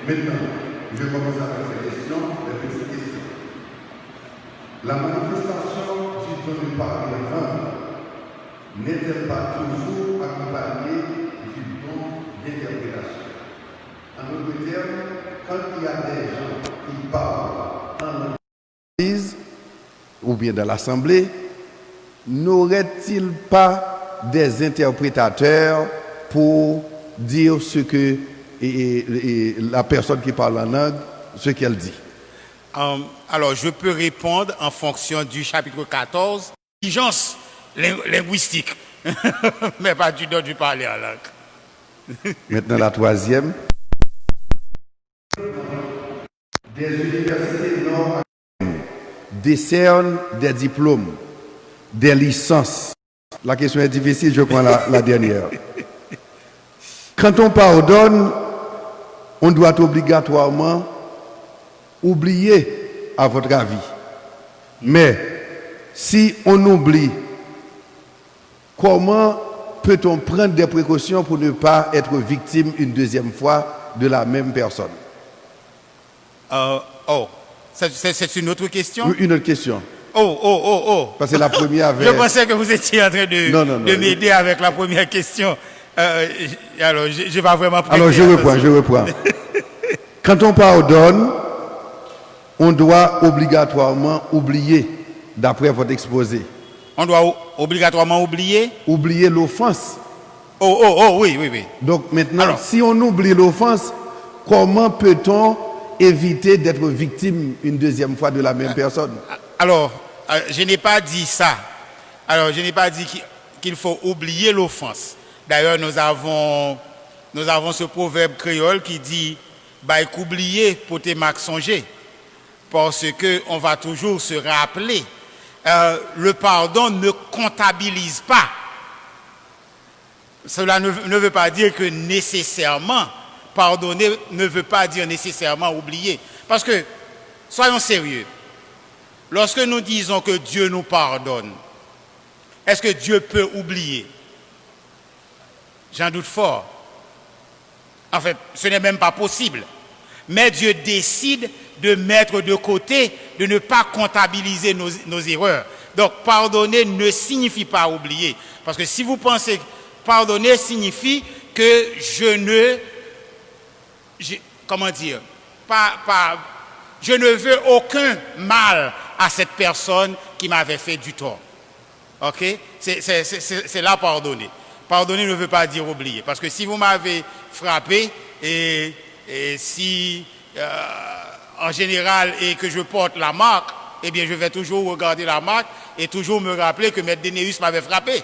Maintenant, je commence avec ces questions, les petites questions. La manifestation du don de parler en langue n'est-elle pas toujours accompagnée du don d'interprétation? En d'autres termes, quand il y a des gens qui parlent en langue ou bien dans l'assemblée, n'aurait-il pas des interprétateurs pour dire ce que la personne qui parle en langue, ce qu'elle dit? Alors, je peux répondre en fonction du chapitre 14, exigence linguistique, mais pas du don du parler en langue. Maintenant, la troisième. Des universités nord décernent des diplômes, des licences. La question est difficile, je prends la dernière. Quand on pardonne, on doit obligatoirement oublier, à votre avis. Mais si on oublie, comment peut-on prendre des précautions pour ne pas être victime une deuxième fois de la même personne? C'est une autre question? Une autre question. Parce que la première avait... Je pensais que vous étiez en train de m'aider avec la première question. Alors, je vais vraiment prêter. Alors, je reprends. Quand on pardonne, on doit obligatoirement oublier, d'après votre exposé. On doit obligatoirement oublier? Oublier l'offense. Oui. Donc maintenant, si on oublie l'offense, comment peut-on éviter d'être victime une deuxième fois de la même personne? Alors, je n'ai pas dit ça. Alors, je n'ai pas dit qu'il faut oublier l'offense. D'ailleurs, nous avons ce proverbe créole qui dit « Bah, qu'oublier pour te marques songer ». Parce qu'on va toujours se rappeler. Le pardon ne comptabilise pas. Cela ne veut pas dire que nécessairement, pardonner ne veut pas dire nécessairement oublier. Parce que, soyons sérieux, lorsque nous disons que Dieu nous pardonne, est-ce que Dieu peut oublier? J'en doute fort. En fait, ce n'est même pas possible. Mais Dieu décide de mettre de côté, de ne pas comptabiliser nos erreurs. Donc, pardonner ne signifie pas oublier. Parce que si vous pensez que pardonner signifie que je ne veux aucun mal à cette personne qui m'avait fait du tort. Ok? C'est là pardonner. Pardonner ne veut pas dire oublier. Parce que si vous m'avez frappé et si en général et que je porte la marque, eh bien je vais toujours regarder la marque et toujours me rappeler que Maître Dénéus m'avait frappé.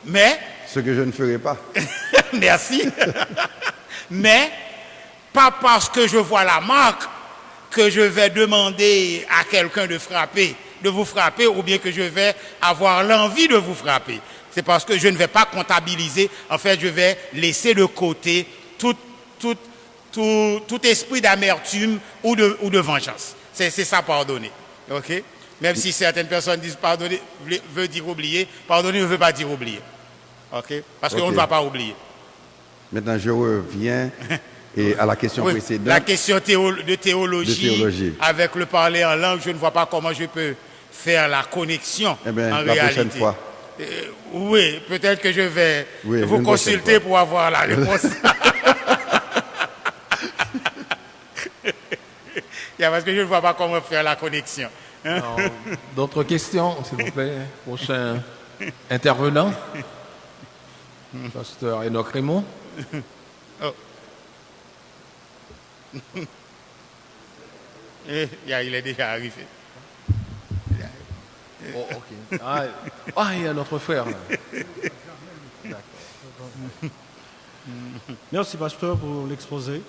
Mais... Ce que je ne ferai pas. Merci. Mais, pas parce que je vois la marque que je vais demander à quelqu'un de vous frapper, ou bien que je vais avoir l'envie de vous frapper. C'est parce que je ne vais pas comptabiliser. En fait, je vais laisser de côté tout esprit d'amertume ou de vengeance. C'est ça, pardonner. Ok? Même si certaines personnes disent pardonner veut dire oublier, pardonner ne veut pas dire oublier. Ok? Parce qu'on ne va pas oublier. Maintenant, je reviens à la question précédente. La question de théologie. Avec le parler en langue, je ne vois pas comment je peux faire la connexion en réalité. La prochaine fois. Oui, peut-être que je vais vous consulter pour avoir la réponse. Parce que je ne vois pas comment faire la connexion. D'autres questions, s'il vous plaît? Prochain intervenant. Pasteur Enoch Raymond. Il est déjà arrivé. Ok. Il y a notre frère. Là. Merci, pasteur, pour l'exposé.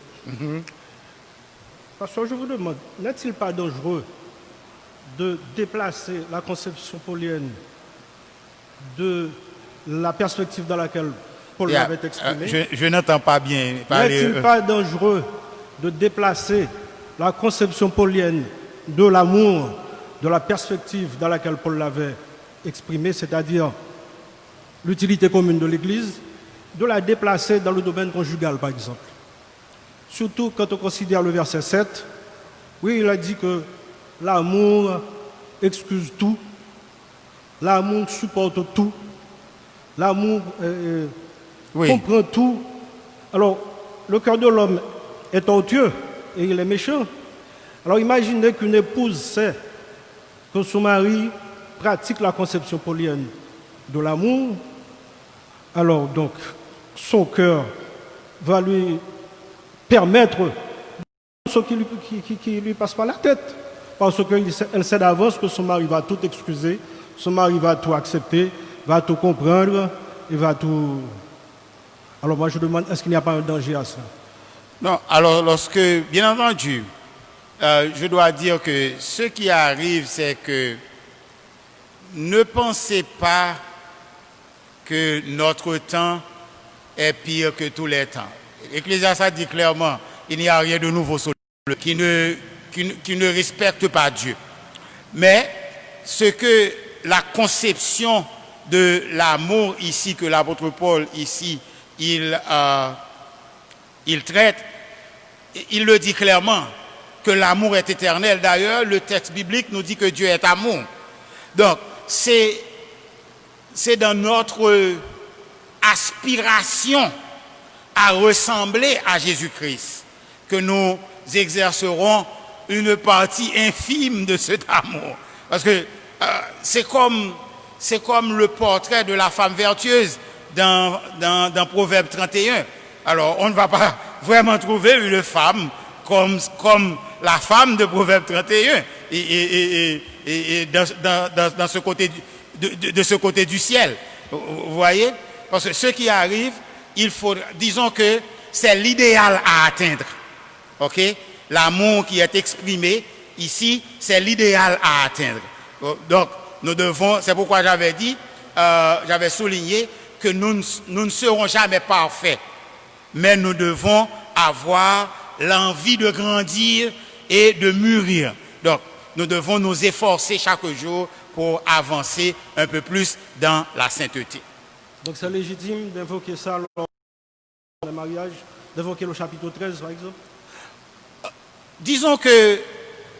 Pasteur, je vous demande, n'est-il pas dangereux de déplacer la conception paulienne de la perspective dans laquelle Paul l'avait exprimée? Je n'entends pas bien parler. N'est-il pas dangereux de déplacer la conception paulienne de l'amour, de la perspective dans laquelle Paul l'avait exprimée, c'est-à-dire l'utilité commune de l'Église, de la déplacer dans le domaine conjugal, par exemple? surtout quand on considère le verset 7. Oui, il a dit que l'amour excuse tout, l'amour supporte tout, l'amour Oui. comprend tout. Alors, le cœur de l'homme est tortueux et il est méchant. Alors, imaginez qu'une épouse sait que son mari pratique la conception polyenne de l'amour. Alors, donc, son cœur va lui permettre ce qui lui passe par la tête. Parce qu'elle sait d'avance que son mari va tout excuser, son mari va tout accepter, va tout comprendre, et va tout... Alors moi je demande, est-ce qu'il n'y a pas un danger à ça? Non, alors lorsque, bien entendu, je dois dire que ce qui arrive, c'est que ne pensez pas que notre temps est pire que tous les temps. Ecclésiaste dit clairement, il n'y a rien de nouveau sur le qui ne respecte pas Dieu. Mais ce que la conception de l'amour ici, que l'apôtre Paul ici, il traite, il le dit clairement, que l'amour est éternel. D'ailleurs, le texte biblique nous dit que Dieu est amour. Donc, c'est dans notre aspiration à ressembler à Jésus-Christ que nous exercerons une partie infime de cet amour. Parce que c'est comme le portrait de la femme vertueuse dans Proverbe 31. Alors, on ne va pas vraiment trouver une femme comme la femme de Proverbe 31 et dans ce côté de ce côté du ciel. Vous voyez? Parce que ce qui arrive, disons que c'est l'idéal à atteindre. OK? L'amour qui est exprimé ici, c'est l'idéal à atteindre. Donc, nous devons, c'est pourquoi j'avais souligné que nous ne serons jamais parfaits, mais nous devons avoir l'envie de grandir et de mûrir. Donc, nous devons nous efforcer chaque jour pour avancer un peu plus dans la sainteté. Donc c'est légitime d'invoquer ça lors du mariage, d'invoquer le chapitre 13 par exemple? Disons que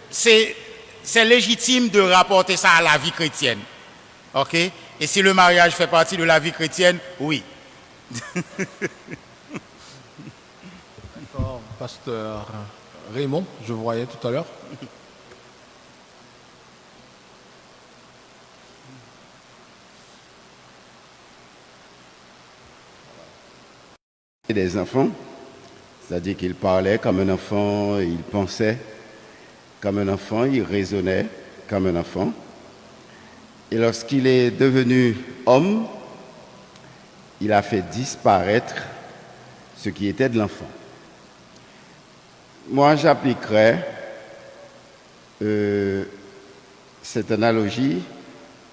c'est légitime de rapporter ça à la vie chrétienne. OK? Et si le mariage fait partie de la vie chrétienne, oui. D'accord. Pasteur Raymond, je vous voyais tout à l'heure. Des enfants, c'est-à-dire qu'il parlait comme un enfant, il pensait comme un enfant, il raisonnait comme un enfant. Et lorsqu'il est devenu homme, il a fait disparaître ce qui était de l'enfant. Moi, j'appliquerais cette analogie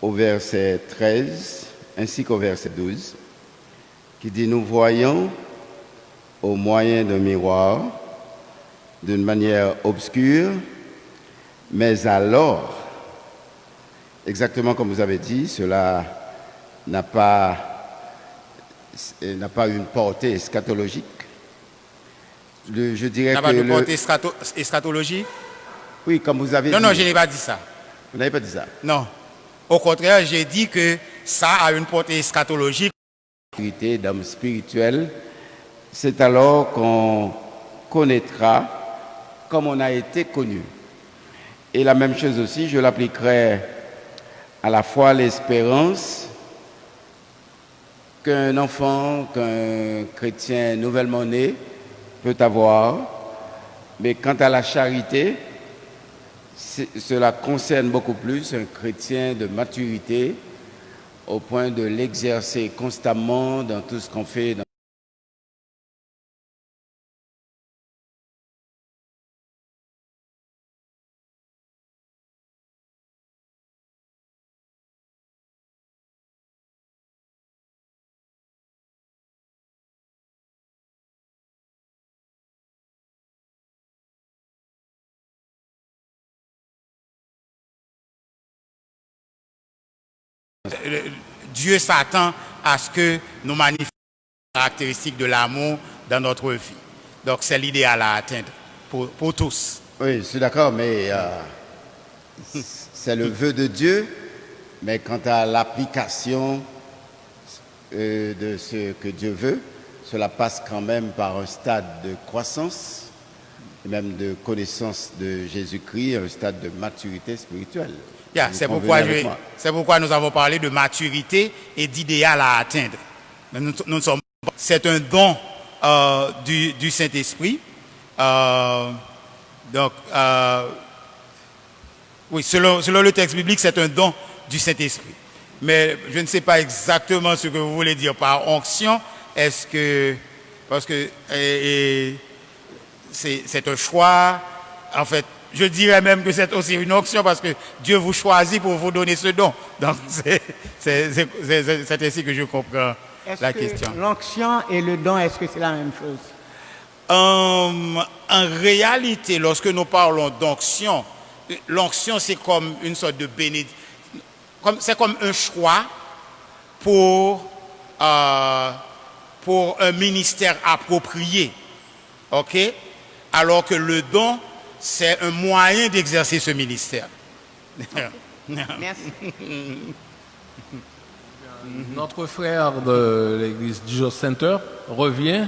au verset 13 ainsi qu'au verset 12, qui dit « Nous voyons au moyen d'un miroir, d'une manière obscure, mais alors, exactement comme vous avez dit, cela n'a pas une portée eschatologique. Je dirais n'a que pas de portée eschatologique? Oui, comme vous avez dit. Non, je n'ai pas dit ça. Vous n'avez pas dit ça. Non. Au contraire, j'ai dit que ça a une portée eschatologique. D'homme spirituel, c'est alors qu'on connaîtra comme on a été connu. Et la même chose aussi, je l'appliquerai à la fois l'espérance qu'un enfant, qu'un chrétien nouvellement né peut avoir, mais quant à la charité, cela concerne beaucoup plus un chrétien de maturité au point de l'exercer constamment dans tout ce qu'on fait. Dieu s'attend à ce que nous manifestions les caractéristiques de l'amour dans notre vie. Donc c'est l'idéal à atteindre pour tous. Oui, je suis d'accord, mais c'est le vœu de Dieu. Mais quant à l'application de ce que Dieu veut, cela passe quand même par un stade de croissance, et même de connaissance de Jésus-Christ, un stade de maturité spirituelle. Yeah, Vous c'est convenez avec moi? pourquoi nous avons parlé de maturité et d'idéal à atteindre. Mais c'est un don du Saint-Esprit. Oui, selon le texte biblique, c'est un don du Saint-Esprit. Mais je ne sais pas exactement ce que vous voulez dire par onction. Est-ce que... Parce que c'est un choix. En fait, je dirais même que c'est aussi une onction parce que Dieu vous choisit pour vous donner ce don. Donc, c'est ainsi que je comprends la question. L'onction et le don, est-ce que c'est la même chose? En réalité, lorsque nous parlons d'onction, l'onction, c'est comme une sorte de bénédiction. C'est comme un choix pour un ministère approprié. OK? Alors que le don, c'est un moyen d'exercer ce ministère. Merci. Notre frère de l'église Jesus Center revient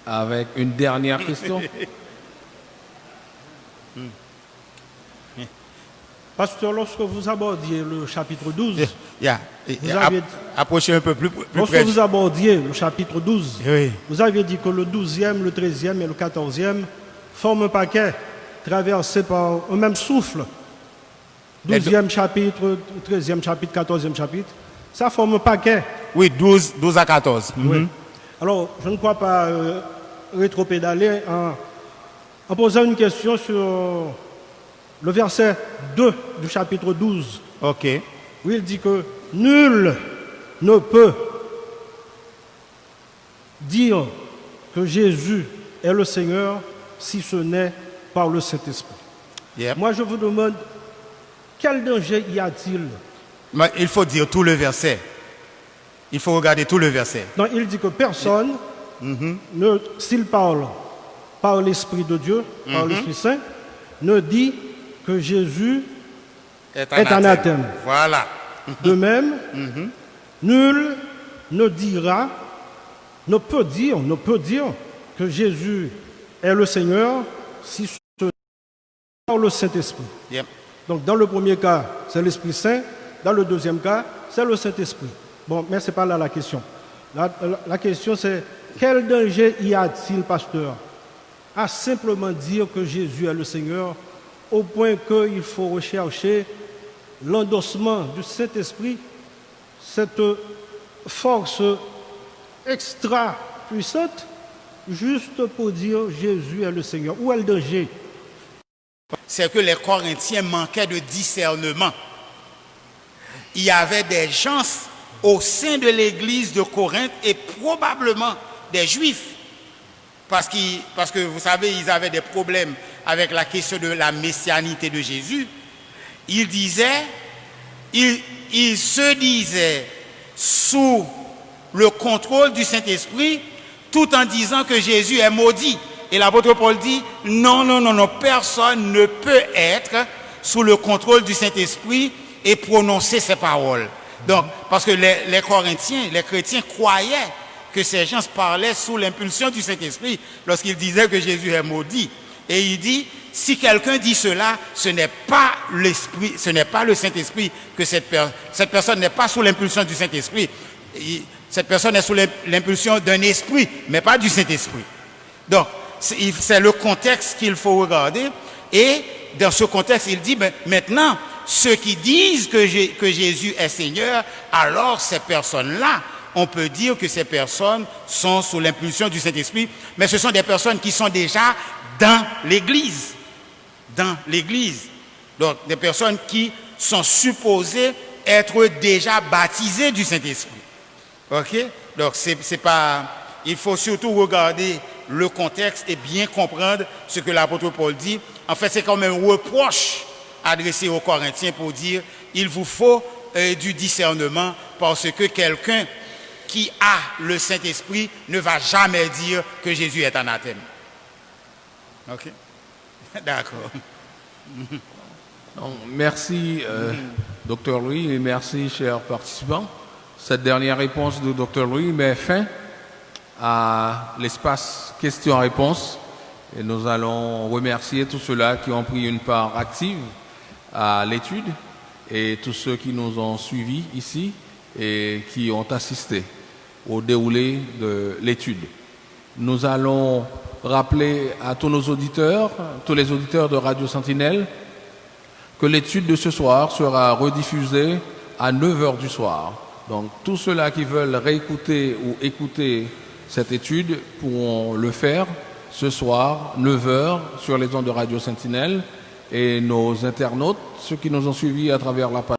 avec une dernière question. Pasteur, lorsque vous abordiez le chapitre 12, Approchez un peu plus lorsque près. vous abordiez le chapitre 12, Oui. vous aviez dit que le 12e, le 13e et le 14e forment un paquet traversé par un même souffle. 12e chapitre, 13e chapitre, 14e chapitre, ça forme un paquet. Oui, 12 à 14. Oui. Alors, je ne crois pas rétropédaler en posant une question sur le verset 2 du chapitre 12, OK. où il dit que nul ne peut dire que Jésus est le Seigneur si ce n'est par le Saint-Esprit. Yep. Moi, je vous demande, quel danger y a-t-il? Mais il faut dire tout le verset. Il faut regarder tout le verset. Non, il dit que personne, s'il parle par l'Esprit de Dieu, par l'Esprit Saint, ne dit que Jésus est anathème. Voilà. De même, nul ne peut dire que Jésus est le Seigneur si ce n'est par le Saint-Esprit. Yep. Donc, dans le premier cas, c'est l'Esprit Saint. Dans le deuxième cas, c'est le Saint-Esprit. Bon, mais ce n'est pas là la question. La question, c'est quel danger y a-t-il, pasteur, à simplement dire que Jésus est le Seigneur, au point qu'il faut rechercher l'endossement du Saint-Esprit, cette force extra puissante, juste pour dire Jésus est le Seigneur. Où est le danger? C'est que les Corinthiens manquaient de discernement. Il y avait des gens au sein de l'église de Corinthe et probablement des Juifs. Parce que vous savez, ils avaient des problèmes avec la question de la messianité de Jésus. Ils se disaient sous le contrôle du Saint-Esprit, tout en disant que Jésus est maudit. Et l'apôtre Paul dit, non, personne ne peut être sous le contrôle du Saint-Esprit et prononcer ces paroles. Donc, parce que les Corinthiens, les chrétiens croyaient que ces gens parlaient sous l'impulsion du Saint-Esprit lorsqu'ils disaient que Jésus est maudit. Et il dit, si quelqu'un dit cela, ce n'est pas l'Esprit, ce n'est pas le Saint-Esprit que cette personne n'est pas sous l'impulsion du Saint-Esprit. Cette personne est sous l'impulsion d'un esprit, mais pas du Saint-Esprit. Donc, c'est le contexte qu'il faut regarder. Et dans ce contexte, il dit, maintenant, ceux qui disent que Jésus est Seigneur, alors ces personnes-là, on peut dire que ces personnes sont sous l'impulsion du Saint-Esprit, mais ce sont des personnes qui sont déjà dans l'Église. Dans l'Église. Donc, des personnes qui sont supposées être déjà baptisées du Saint-Esprit. OK? Donc, c'est pas... Il faut surtout regarder le contexte et bien comprendre ce que l'apôtre Paul dit. En fait, c'est comme un reproche adressé aux Corinthiens pour dire il vous faut du discernement parce que quelqu'un qui a le Saint-Esprit ne va jamais dire que Jésus est anathème. Ok. D'accord. Donc, merci, Dr Louis, et merci, chers participants. Cette dernière réponse de Dr Louis met fin à l'espace questions-réponses. Et nous allons remercier tous ceux-là qui ont pris une part active à l'étude et tous ceux qui nous ont suivis ici et qui ont assisté au déroulé de l'étude. Nous allons rappeler à tous nos auditeurs, tous les auditeurs de Radio Sentinelle, que l'étude de ce soir sera rediffusée à 9h du soir. Donc tous ceux-là qui veulent réécouter ou écouter cette étude pourront le faire ce soir, 9h, sur les ondes de Radio Sentinelle. Et nos internautes, ceux qui nous ont suivis à travers la page